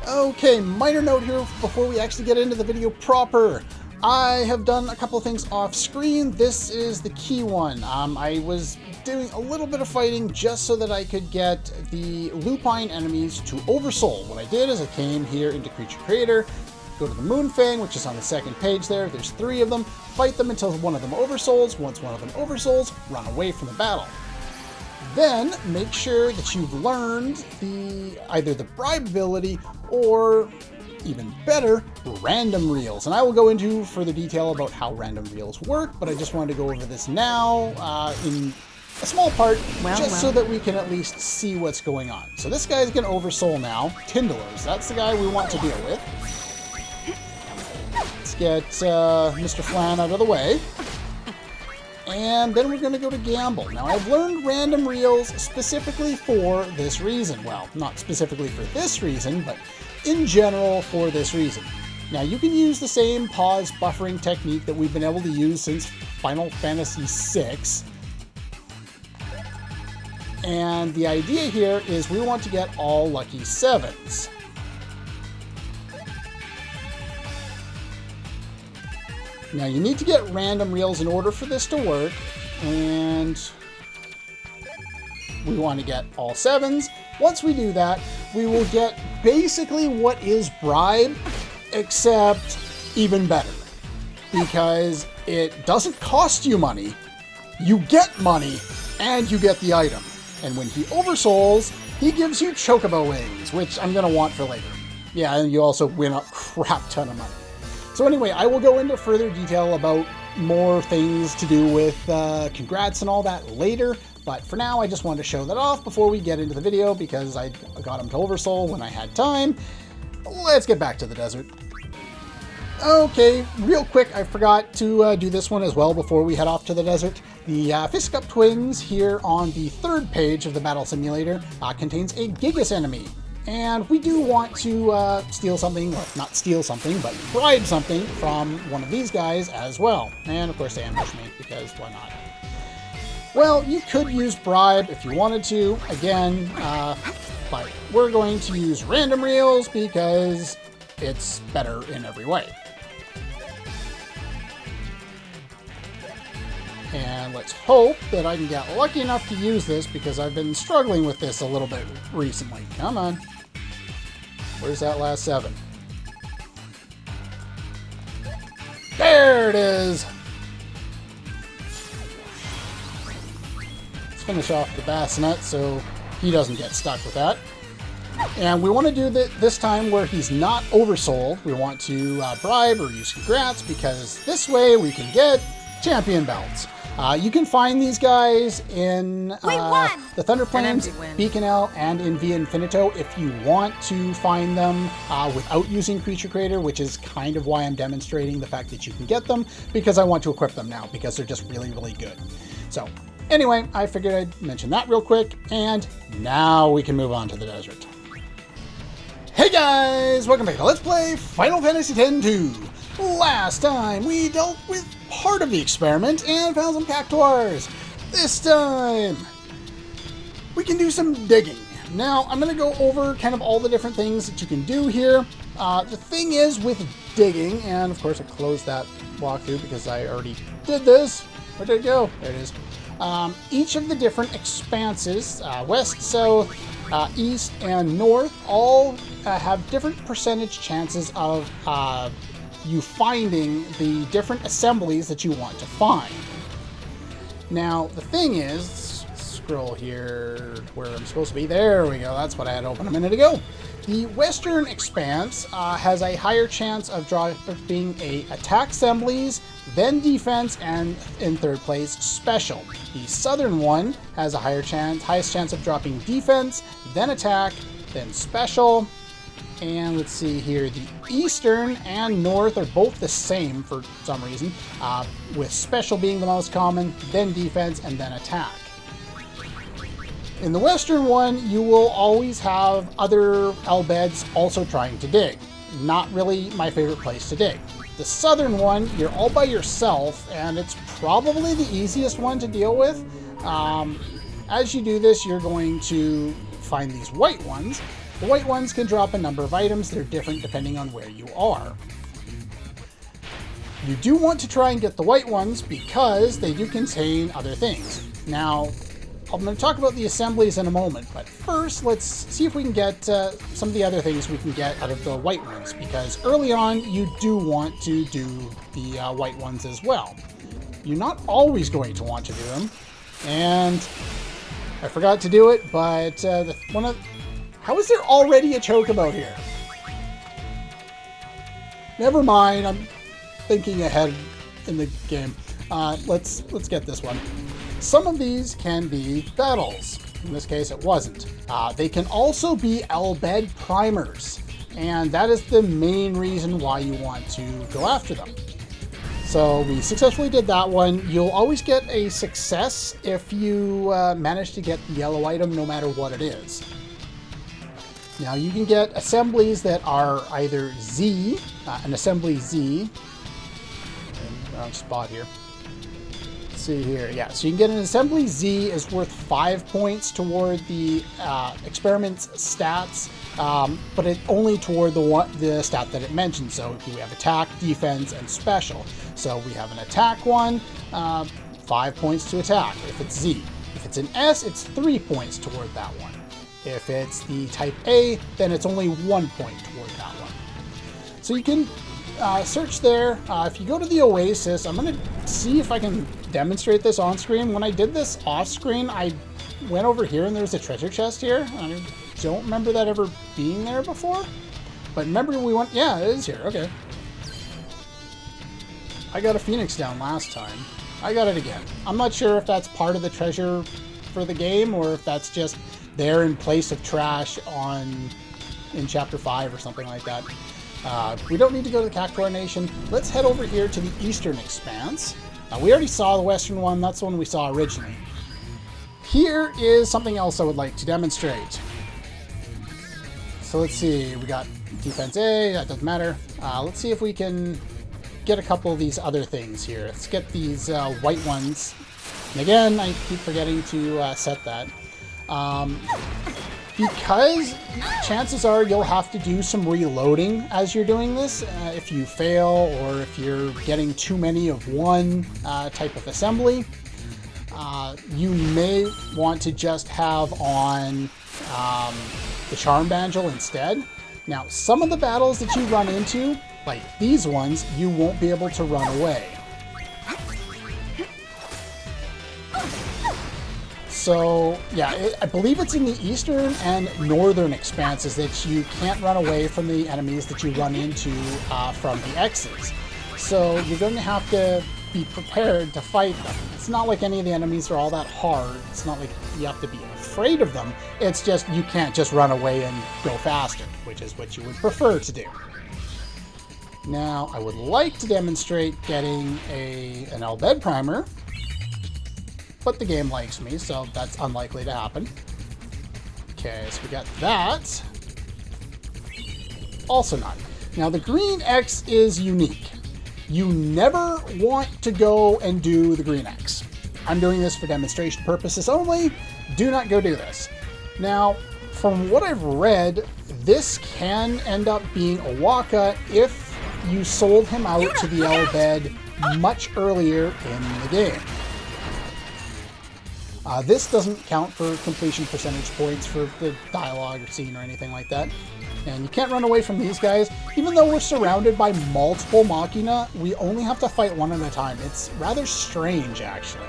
Okay, minor note here before we actually get into the video proper. I have done a couple of things off screen. This is the key one. I was doing a little bit of fighting just so that I could get the lupine enemies to oversoul. What I did is I came here into Creature Creator, go to the Moonfang, which is on the second page there. There's 3 of them. Fight them until one of them oversouls. Once one of them oversouls, run away from the battle. Then make sure that you've learned either the bribe ability or, even better, random reels. And I will go into further detail about how random reels work, but I just wanted to go over this now in a small part, so that we can at least see what's going on. So this guy's going to oversoul now. Tindalers, that's the guy we want to deal with. Let's get Mr. Flan out of the way. And then we're going to go to Gamble. Now, I've learned random reels specifically for this reason. Well, not specifically for this reason, but in general for this reason. Now, you can use the same pause buffering technique that we've been able to use since Final Fantasy VI. And the idea here is we want to get all lucky 7s. Now, you need to get random reels in order for this to work, and we want to get all 7s. Once we do that, we will get basically what is bribe, except even better, because it doesn't cost you money, you get money, and you get the item. And when he oversouls, he gives you chocobo wings, which I'm going to want for later. Yeah, and you also win a crap ton of money. So anyway, I will go into further detail about more things to do with congrats and all that later. But for now, I just wanted to show that off before we get into the video because I got him to oversoul when I had time. Let's get back to the desert. Okay, real quick, I forgot to do this one as well before we head off to the desert. The Fistcup Twins here on the 3rd page of the Battle Simulator contains a Gigas enemy. And we do want to steal something, well, not steal something, but bribe something from one of these guys as well. And of course they ambush me, because why not? Well, you could use bribe if you wanted to, again, but we're going to use random reels because it's better in every way. And let's hope that I can get lucky enough to use this because I've been struggling with this a little bit recently. Come on. Where's that last 7? There it is! Let's finish off the bassinet so he doesn't get stuck with that. And we want to do that this time where he's not oversold. We want to bribe or use congrats because this way we can get champion belts. You can find these guys in the Thunder Plains, Beaconell, and in Via Infinito if you want to find them without using Creature Creator, which is kind of why I'm demonstrating the fact that you can get them, because I want to equip them now, because they're just really, really good. So, anyway, I figured I'd mention that real quick, and now we can move on to the desert. Hey guys! Welcome back to Let's Play Final Fantasy X-2. Last time, we dealt with part of the experiment and found some cactuars. This time, we can do some digging. Now, I'm going to go over kind of all the different things that you can do here. The thing is with digging, and of course I closed that walkthrough because I already did this. Where did it go? There it is. Each of the different expanses, west, south, east, and north, all have different percentage chances of you finding the different assemblies that you want to find. Now, the thing is, scroll here where I'm supposed to be. There we go. That's what I had open a minute ago. The Western Expanse has a higher chance of dropping attack assemblies, then defense, and in 3rd place, special. The Southern one has a highest chance of dropping defense, then attack, then special. And let's see here, the Eastern and North are both the same for some reason, with special being the most common, then defense, and then attack. In the Western one, you will always have other Elbeds also trying to dig. Not really my favorite place to dig. The Southern one, you're all by yourself, and it's probably the easiest one to deal with. As you do this, you're going to find these white ones, The white ones can drop a number of items. They're different depending on where you are. You do want to try and get the white ones because they do contain other things. Now, I'm going to talk about the assemblies in a moment, but first let's see if we can get some of the other things we can get out of the white ones, because early on you do want to do the white ones as well. You're not always going to want to do them, and I forgot to do it, but how is there already a chocobo here? Never mind, I'm thinking ahead in the game. Let's get this one. Some of these can be battles. In this case, it wasn't. They can also be L-bed primers, and that is the main reason why you want to go after them. So we successfully did that one. You'll always get a success if you manage to get the yellow item, no matter what it is. Now you can get assemblies that are either Z, an assembly Z. Wrong spot here. See here, yeah, so you can get an assembly Z is worth 5 points toward the experiment's stats, but it only toward the stat that it mentions. So we have attack, defense, and special. So we have an attack one, 5 points to attack if it's Z. If it's an S, it's 3 points toward that one. If it's the type A, then it's only 1 point toward that one. So you can search there. If you go to the Oasis, I'm going to see if I can demonstrate this on screen. When I did this off screen, I went over here and there's a treasure chest here. I don't remember that ever being there before. But remember we went, yeah, it is here. Okay. I got a Phoenix down last time. I got it again. I'm not sure if that's part of the treasure for the game or if that's just there in place of trash in Chapter 5 or something like that. We don't need to go to the Cactuar Nation. Let's head over here to the Eastern Expanse. We already saw the Western one. That's the one we saw originally. Here is something else I would like to demonstrate. So let's see. We got Defense A. That doesn't matter. Let's see if we can get a couple of these other things here. Let's get these white ones. And again, I keep forgetting to set that. Because chances are you'll have to do some reloading as you're doing this. If you fail or if you're getting too many of one type of assembly, you may want to just have on the Charm Banjal instead. Now, some of the battles that you run into, like these ones, you won't be able to run away. So, yeah, I believe it's in the Eastern and Northern Expanses that you can't run away from the enemies that you run into from the X's. So you're going to have to be prepared to fight them. It's not like any of the enemies are all that hard. It's not like you have to be afraid of them. It's just you can't just run away and go faster, which is what you would prefer to do. Now, I would like to demonstrate getting an L-bed primer, but the game likes me, so that's unlikely to happen. Okay, so we got that. Also not. Now, the green X is unique. You never want to go and do the green X. I'm doing this for demonstration purposes only. Do not go do this. Now, from what I've read, this can end up being a Waka if you sold him out to the L-bed much earlier in the game. This doesn't count for completion percentage points for the dialogue or scene or anything like that. And you can't run away from these guys. Even though we're surrounded by multiple Machina, we only have to fight one at a time. It's rather strange, actually.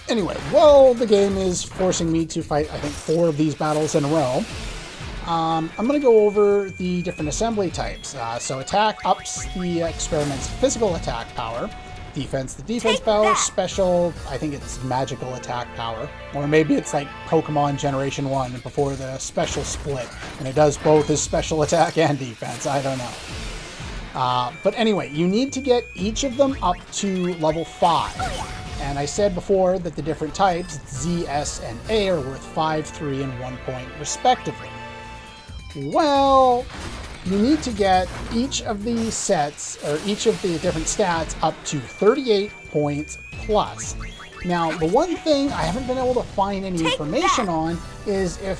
Anyway, while the game is forcing me to fight, I think, 4 of these battles in a row, I'm going to go over the different assembly types. So attack ups the experiment's physical attack power. Defense, the defense power. Special, I think it's magical attack power. Or maybe it's like Pokemon Generation 1 before the special split. And it does both as special attack and defense. I don't know. But anyway, you need to get each of them up to level 5. And I said before that the different types, Z, S, and A, are worth 5, 3, and 1 point respectively. Well, you need to get each of the sets, or each of the different stats, up to 38 points plus. Now, the one thing I haven't been able to find any information on is if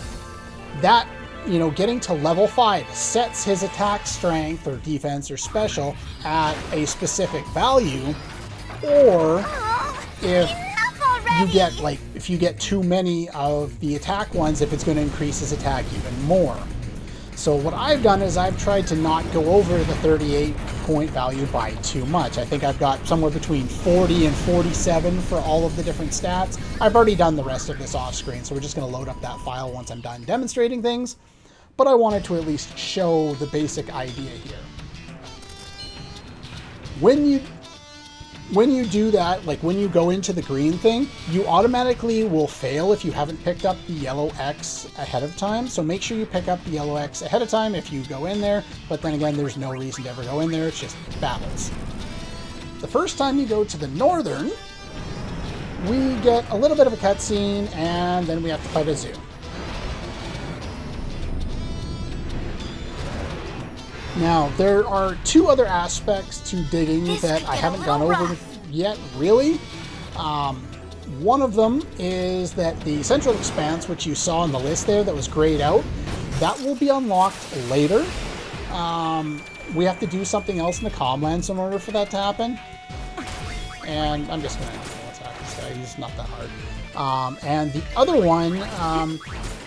that, you know, getting to level 5 sets his attack strength or defense or special at a specific value, or if you get, like, if you get too many of the attack ones, if it's going to increase his attack even more. So what I've done is I've tried to not go over the 38 point value by too much. I think I've got somewhere between 40 and 47 for all of the different stats. I've already done the rest of this off screen, so we're just going to load up that file once I'm done demonstrating things. But I wanted to at least show the basic idea here. When you do that, like when you go into the green thing, you automatically will fail if you haven't picked up the yellow X ahead of time. So make sure you pick up the yellow X ahead of time if you go in there. But then again, there's no reason to ever go in there. It's just battles. The first time you go to the northern, we get a little bit of a cutscene, and then we have to fight a zoo. Now, there are two other aspects to digging that I haven't gone over yet, really. One of them is that the Central Expanse, which you saw on the list there that was grayed out, that will be unlocked later. We have to do something else in the Comlands in order for that to happen. And I'm just going to attack this guy. He's not that hard. And the other one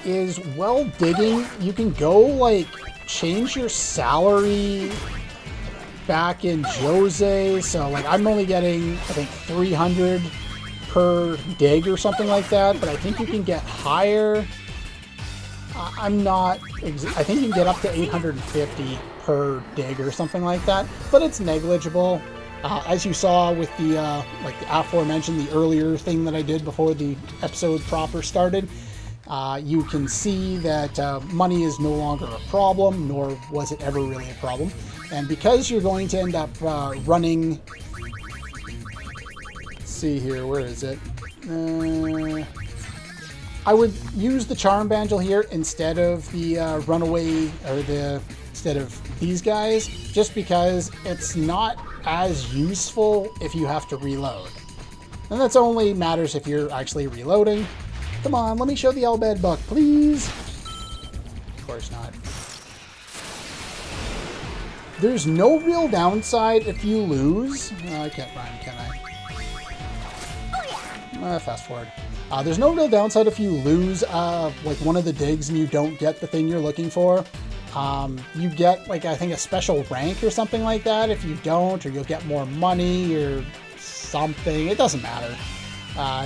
is, well, digging, you can go, like, change your salary back in Jose. So, like, I'm only getting, I think, 300 per dig or something like that, but I think you can get higher. I think you can get up to 850 per dig or something like that, but it's negligible. As you saw with the, like the aforementioned, the earlier thing that I did before the episode proper started, you can see that money is no longer a problem, nor was it ever really a problem. And because you're going to end up running... Let's see here, where is it? I would use the Charm Bangle here instead of the Runaway, or instead of these guys, just because it's not as useful if you have to reload. And that's only matters if you're actually reloading. Come on, let me show the Albed book, please. Of course not. There's no real downside if you lose. I can't rhyme, can I? Fast forward. There's no real downside if you lose like one of the digs and you don't get the thing you're looking for. You get, like, I think a special rank or something like that if you don't, or you'll get more money or something. It doesn't matter.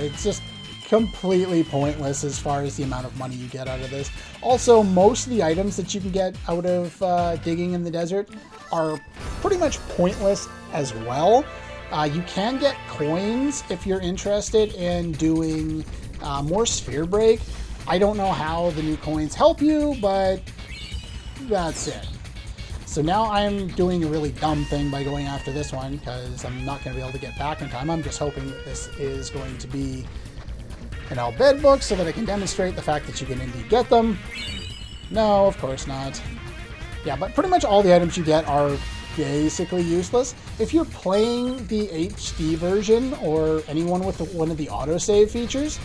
It's just completely pointless as far as the amount of money you get out of this. Also, most of the items that you can get out of digging in the desert are pretty much pointless as well. You can get coins if you're interested in doing more sphere break. I don't know how the new coins help you, but that's it. So now I'm doing a really dumb thing by going after this one, because I'm not going to be able to get back in time. I'm just hoping that this is going to be an Albed book so that I can demonstrate the fact that you can indeed get them. No, of course not. Yeah, but pretty much all the items you get are basically useless. If you're playing the HD version or anyone with one of the autosave features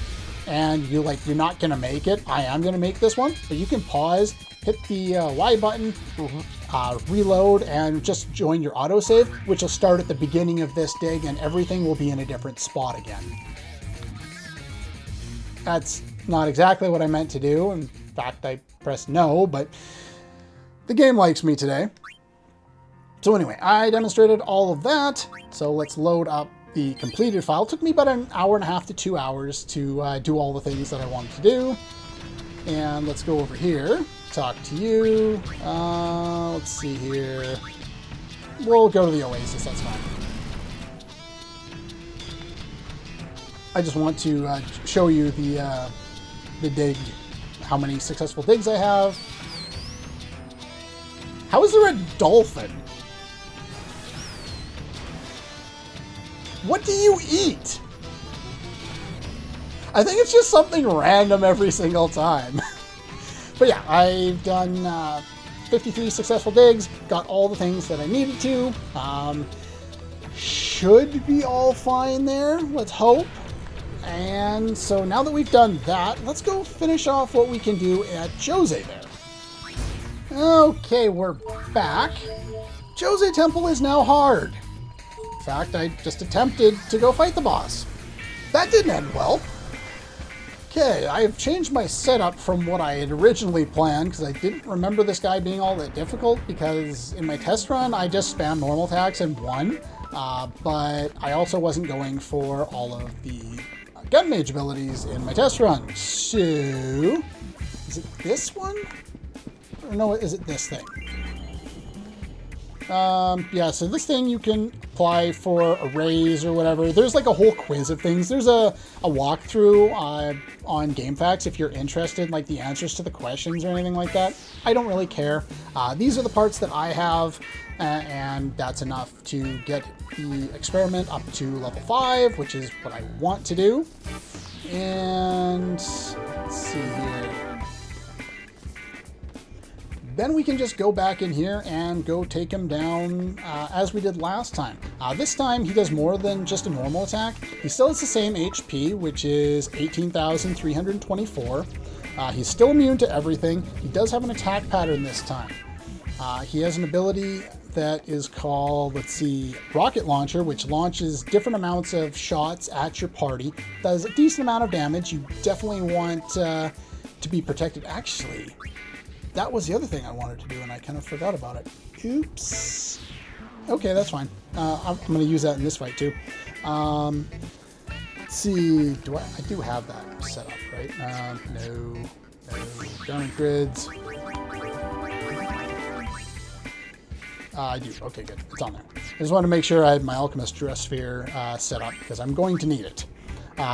and you're not going to make it, I am going to make this one, but you can pause, hit the Y button, reload, and just join your autosave, which will start at the beginning of this dig, and everything will be in a different spot again. That's not exactly what I meant to do. In fact, I pressed no, but the game likes me today. So anyway, I demonstrated all of that. So let's load up the completed file. It took me about an hour and a half to 2 hours to do all the things that I wanted to do. And let's go over here, talk to you. Let's see here. We'll go to the Oasis, that's fine. I just want to show you the dig, how many successful digs I have. How is there a dolphin? What do you eat? I think it's just something random every single time. But yeah, I've done 53 successful digs, got all the things that I needed to. Should be all fine there, let's hope. And so now that we've done that, let's go finish off what we can do at Jose there. Okay, we're back. Jose Temple is now hard. In fact, I just attempted to go fight the boss. That didn't end well. Okay, I've changed my setup from what I had originally planned because I didn't remember this guy being all that difficult, because in my test run I just spammed normal attacks and won, but I also wasn't going for all of the gun mage abilities in my test run. So, is it this one? Or no, is it this thing? Yeah, so this thing you can apply for arrays or whatever. There's like a whole quiz of things. There's a walkthrough on GameFAQs if you're interested, like the answers to the questions or anything like that. I don't really care. These are the parts that I have, and that's enough to get the experiment up to level 5, which is what I want to do. And let's see here. Then we can just go back in here and go take him down as we did last time. This time he does more than just a normal attack. He still has the same HP, which is 18,324. He's still immune to everything. He does have an attack pattern this time. He has an ability that is called, let's see, Rocket Launcher, which launches different amounts of shots at your party. Does a decent amount of damage. You definitely want to be protected. Actually, that was the other thing I wanted to do, and I kind of forgot about it. Oops. Okay, that's fine. I'm going to use that in this fight, too. Let's see. I do have that set up, right? No. Garment grids. I do. Okay, good. It's on there. I just wanted to make sure I had my Alchemist Dress Sphere set up, because I'm going to need it.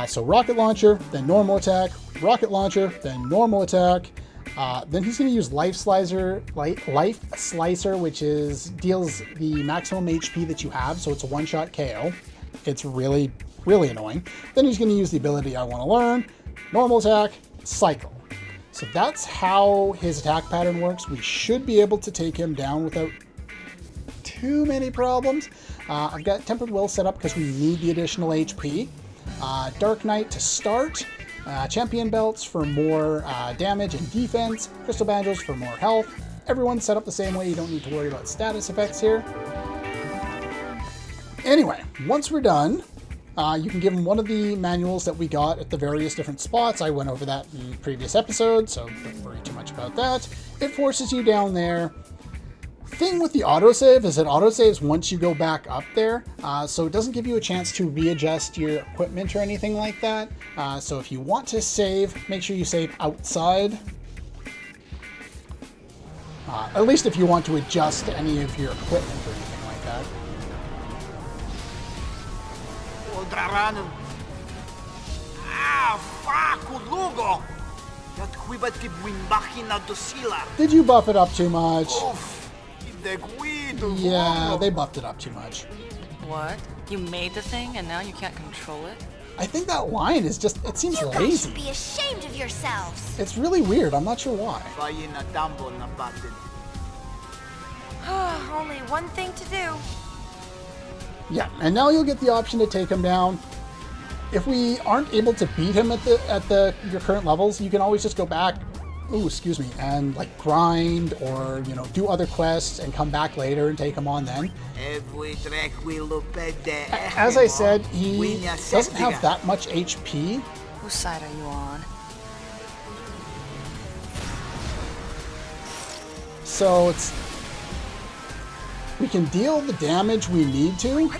So Rocket Launcher, then normal attack. Rocket Launcher, then normal attack. Then he's going to use Life Slicer, which deals the maximum HP that you have, so it's a one-shot KO. It's really, really annoying. Then he's going to use the ability I want to learn, normal attack, cycle. So that's how his attack pattern works. We should be able to take him down without too many problems. I've got Tempered Will set up because we need the additional HP. Dark Knight to start. Champion Belts for more damage and defense, Crystal Banjos for more health. Everyone's set up the same way, you don't need to worry about status effects here. Anyway, once we're done, you can give them one of the manuals that we got at the various different spots. I went over that in the previous episode, so don't worry too much about that. It forces you down there. Thing with the autosave is it autosaves once you go back up there, so it doesn't give you a chance to readjust your equipment or anything like that. So if you want to save, make sure you save outside. At least if you want to adjust any of your equipment or anything like that. Did you buff it up too much? Yeah, they buffed it up too much. What? You made the thing and now you can't control it? I think that line is just, it seems lazy. You guys should be ashamed of yourselves. It's really weird. I'm not sure why. Only one thing to do. Yeah, and now you'll get the option to take him down. If we aren't able to beat him at your current levels, you can always just go back, and like grind or, do other quests and come back later and take him on then. As I said, he doesn't have that much HP. Whose side are you on? So we can deal the damage we need to.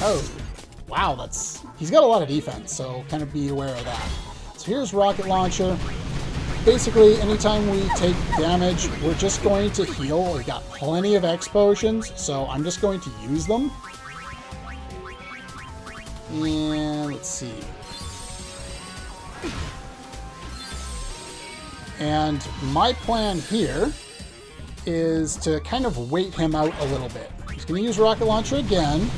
Oh, wow, he's got a lot of defense, so kind of be aware of that. So here's Rocket Launcher. Basically, anytime we take damage, we're just going to heal. We've got plenty of X potions, so I'm just going to use them. And let's see. And my plan here is to kind of wait him out a little bit. He's going to use Rocket Launcher again.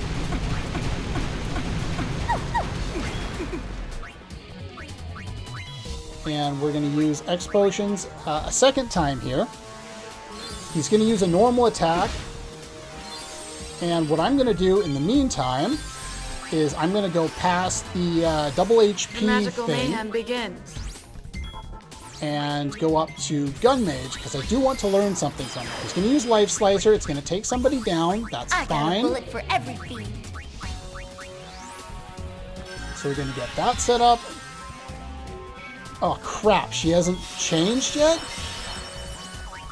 And we're going to use X potions a second time here. He's going to use a normal attack. And what I'm going to do in the meantime is I'm going to go past the double HP The magical thing mayhem begins. and go up to Gun Mage because I do want to learn something from it. He's going to use Life Slicer. It's going to take somebody down. That's I got a fine. bullet for every fiend. So we're going to get that set up. Oh, crap. She hasn't changed yet?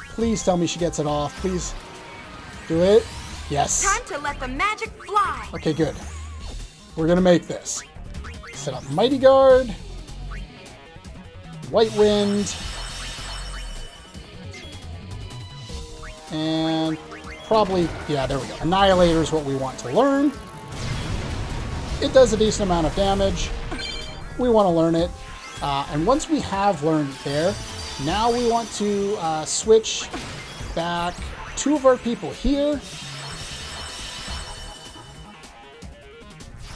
Please tell me she gets it off. Please do it. Yes. Time to let the magic fly. Okay, good. We're going to make this. Set up Mighty Guard. White Wind. And probably, yeah, there we go. Annihilator is what we want to learn. It does a decent amount of damage. We want to learn it. And once we have learned it there, now we want to switch back 2 of our people here.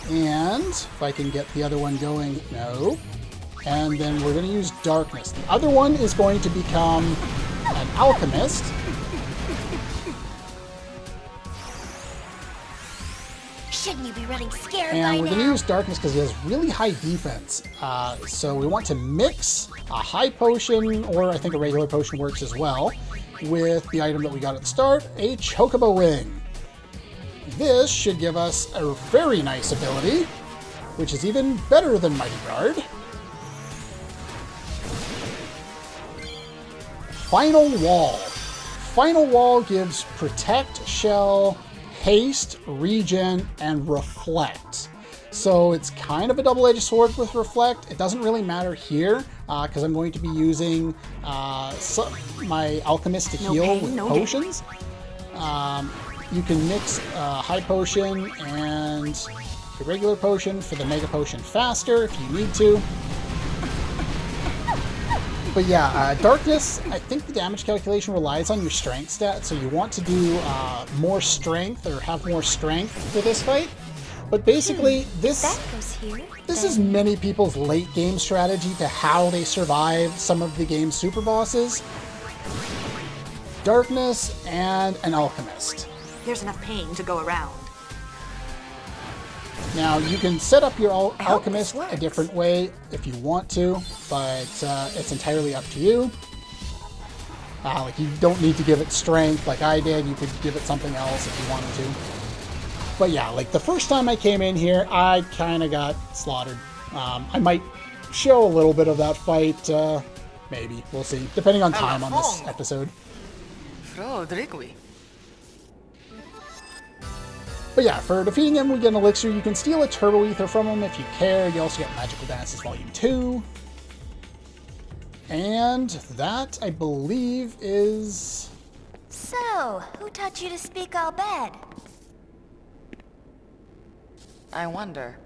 And if I can get the other one going, no. And then we're going to use Darkness. The other one is going to become an Alchemist. Shouldn't you be running scared by And we're going to now? use Darkness because he has really high defense. So we want to mix a high potion, or I think a regular potion works as well, with the item that we got at the start, a Chocobo Wing. This should give us a very nice ability, which is even better than Mighty Guard. Final Wall. Final Wall gives Protect, Shell, Haste, Regen, and Reflect. So it's kind of a double-edged sword with Reflect. It doesn't really matter here, because I'm going to be using my Alchemist to heal with potions. You can mix High Potion and the regular potion for the Mega Potion faster if you need to. But yeah, Darkness, I think the damage calculation relies on your strength stat, so you want to do more strength or have more strength for this fight. But basically, this goes here. this is many people's late game strategy to how they survive some of the game's super bosses. Darkness and an Alchemist. There's enough pain to go around. Now, you can set up your Alchemist this works. a different way if you want to, but it's entirely up to you. Like, you don't need to give it strength like I did. You could give it something else if you wanted to. But yeah, like the first time I came in here, I kind of got slaughtered. I might show a little bit of that fight, maybe. We'll see, depending on time on this episode. Rodrigui. But yeah, for defeating him, we get an elixir. You can steal a Turbo Ether from him if you care. You also get Magical Dances Volume 2. And that, I believe, is... So, who taught you to speak all bad? I wonder.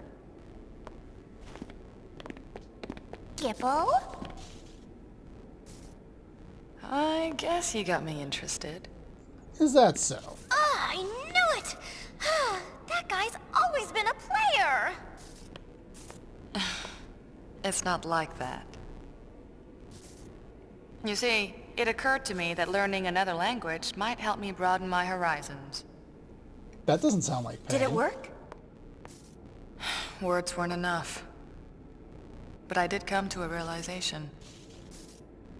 Gipple? I guess you got me interested. Is that so? Ah, I knew it! That guy's always been a player! It's not like that. You see, it occurred to me that learning another language might help me broaden my horizons. That doesn't sound like pain. Did it work? Words weren't enough. But I did come to a realization.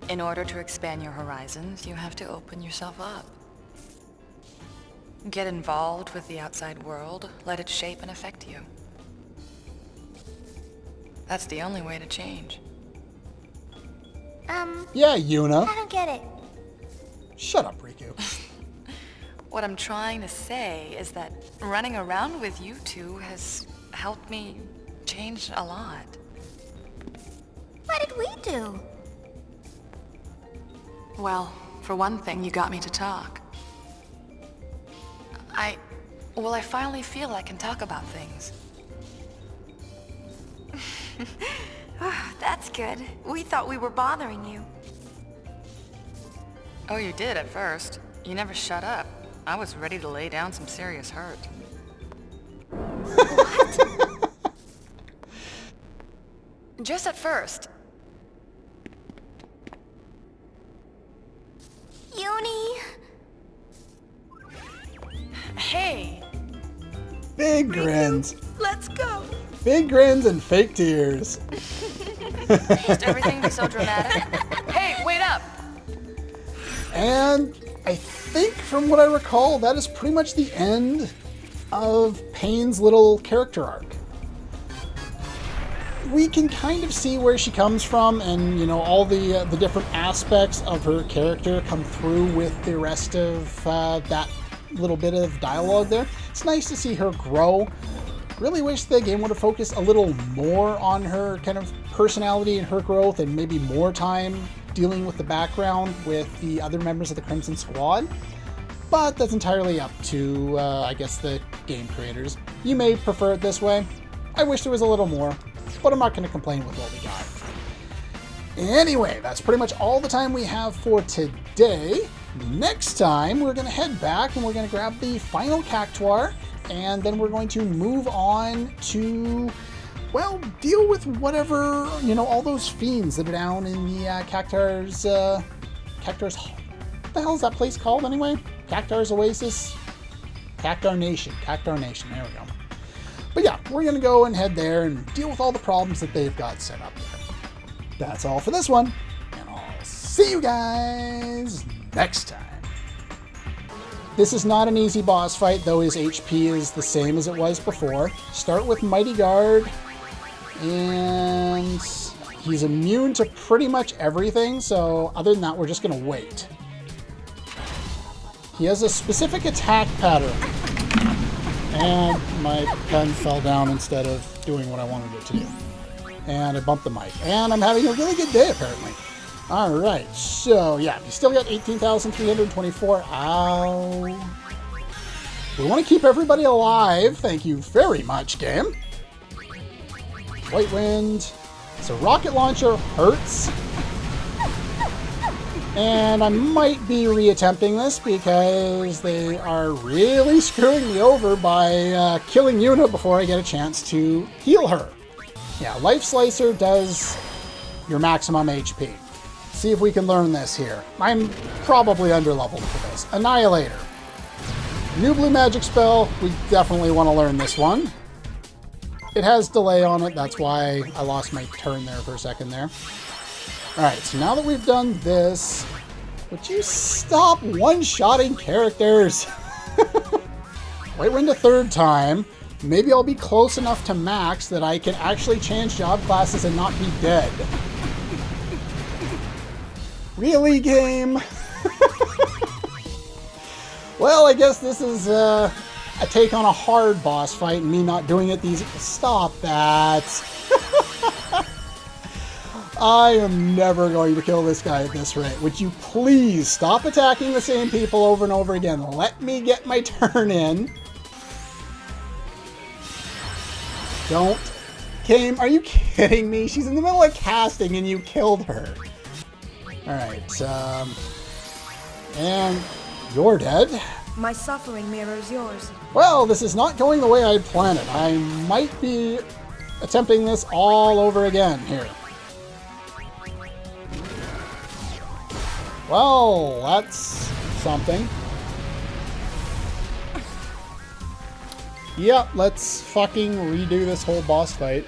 In order to expand your horizons, you have to open yourself up. Get involved with the outside world, let it shape and affect you. That's the only way to change. Yeah, Yuna. I don't get it. Shut up, Riku. What I'm trying to say is that running around with you two has helped me change a lot. What did we do? Well, for one thing, you got me to talk. I finally feel I can talk about things. That's good. We thought we were bothering you. Oh, you did at first. You never shut up. I was ready to lay down some serious hurt. Just at first. Uni? Hey! Big grins. Let's go. Big grins and fake tears. Must everything be so dramatic? Hey, wait up! And I think from what I recall, that is pretty much the end of Payne's little character arc. We can kind of see where she comes from, and you know, all the different aspects of her character come through with the rest of that little bit of dialogue there. It's nice to see her grow. Really wish the game would have focused a little more on her kind of personality and her growth, and maybe more time dealing with the background with the other members of the Crimson Squad. But that's entirely up to, I guess, the game creators. You may prefer it this way. I wish there was a little more, but I'm not going to complain with what we got. Anyway, that's pretty much all the time we have for today. Next time, we're going to head back and we're going to grab the final Cactuar, and then we're going to move on to, well, deal with whatever, you know, all those fiends that are down in the Cactuar's, what the hell is that place called anyway? Cactuar's Oasis? Cactuar Nation, there we go. But yeah, we're going to go and head there and deal with all the problems that they've got set up there. That's all for this one, and I'll see you guys next time. This is not an easy boss fight, though his HP is the same as it was before. Start with Mighty Guard, and he's immune to pretty much everything, so other than that, we're just going to wait. He has a specific attack pattern. And my pen fell down instead of doing what I wanted it to do. And I bumped the mic. And I'm having a really good day, apparently. Alright, so yeah, you still got 18,324. Ow. We want to keep everybody alive. Thank you very much, game. White Wind. So rocket launcher hurts. And I might be reattempting this because they are really screwing me over by killing Yuna before I get a chance to heal her. Yeah, Life Slicer does your maximum HP. See if we can learn this here. I'm probably underleveled for this. Annihilator. New blue magic spell. We definitely want to learn this one. It has delay on it. That's why I lost my turn there for a second there. Alright, so now that we've done this, would you stop one-shotting characters? White Wind a third time. Maybe I'll be close enough to max that I can actually change job classes and not be dead. Really, game? Well, I guess this is a take on a hard boss fight and me not doing it these... Stop that! I am never going to kill this guy at this rate. Would you please stop attacking the same people over and over again? Let me get my turn in. Don't. Game, are you kidding me? She's in the middle of casting and you killed her. Alright, and you're dead. My suffering mirrors yours. Well, this is not going the way I'd planned it. I might be attempting this all over again here. Well, that's something. Yep, let's fucking redo this whole boss fight.